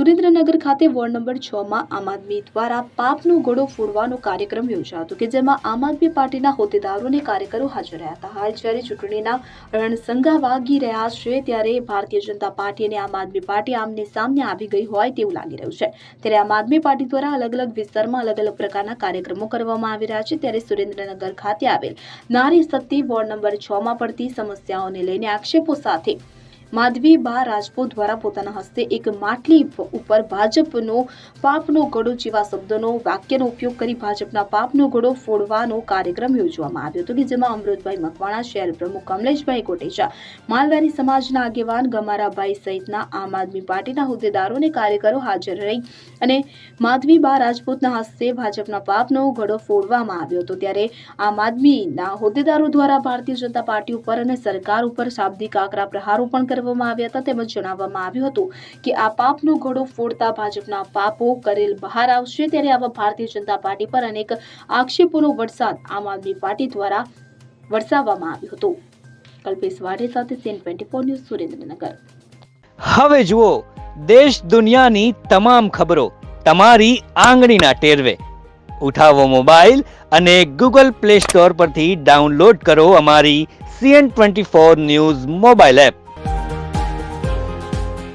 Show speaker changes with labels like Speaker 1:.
Speaker 1: સુરેન્દ્રનગર ખાતે ward number 6 માં આમ આદમી દ્વારા પાપનો ઘોડો ફોડવાનો કાર્યક્રમ યોજાયો હતો કે જેમાં આમ આદમી પાર્ટીના હોદ્દેદારો અને કાર્યકરો હાજર રહ્યા હતા। હાલ જ્યારે ચૂંટણીના રણસંગા વાગી રહ્યા છે ત્યારે ભારતીય જનતા પાર્ટી અને આમ આદમી પાર્ટી આમને સામને આવી ગઈ હોય તેવું લાગી રહ્યું છે। ત્યારે આમ આદમી પાર્ટી દ્વારા અલગ અલગ વિસ્તારમાં અલગ અલગ પ્રકારના કાર્યક્રમો કરવામાં આવી રહ્યા છે। ત્યારે સુરેન્દ્રનગર ખાતે આવેલ નારી શક્તિ વોર્ડ નંબર 6 માં પડતી સમસ્યાઓને લઈને આક્ષેપો સાથે માધવી બા રાજપૂત દ્વારા પોતાના હસ્તે એક માટલી ઉપર ભાજપનો પાપનો ઘોડો જેવા શબ્દોનો વાક્યનો ઉપયોગ કરી ભાજપના પાપનો ઘોડો ફોડવાનો કાર્યક્રમ યોજવામાં આવ્યો હતો કે જેમાં અમૃતભાઈ મકવાણા, શહેર પ્રમુખ કમલેશભાઈ કોટેચા, માલધારી સમાજના આગેવાન ગમારાભાઈ સહિતના આમ આદમી પાર્ટીના હોદ્દેદારો અને કાર્યકરો હાજર રહી અને માધવી બા રાજપૂતના હસ્તે ભાજપના પાપનો ઘોડો ફોડવામાં આવ્યો હતો। ત્યારે આમ આદમીના હોદ્દેદારો દ્વારા ભારતીય જનતા પાર્ટી ઉપર અને સરકાર ઉપર શાબ્દિક આકરા પ્રહારો પણ કરવામાં આવ્યા હતા। તેમજ જણાવવામાં આવ્યું હતું કે આ પાપનો ઘોડો ફોડતા ભાજપના પાપો કરેલ બહાર આવશે। ત્યારે આવા ભારતીય જનતા પાર્ટી પર અનેક આક્ષેપોનો વરસાદ આમ આદમી પાર્ટી દ્વારા વરસાવવામાં આવ્યો હતો। કલ્પેશ વાડે સાથે સીએન 24 ન્યૂઝ સુરેન્દ્રનગર।
Speaker 2: હવે જુઓ દેશ દુનિયાની તમામ ખબરો તમારી આંગળીના ટેરવે। ઉઠાવો મોબાઈલ અને ગૂગલ પ્લે સ્ટોર પરથી ડાઉનલોડ કરો અમારી સીએન 24 ન્યૂઝ મોબાઈલ એપ।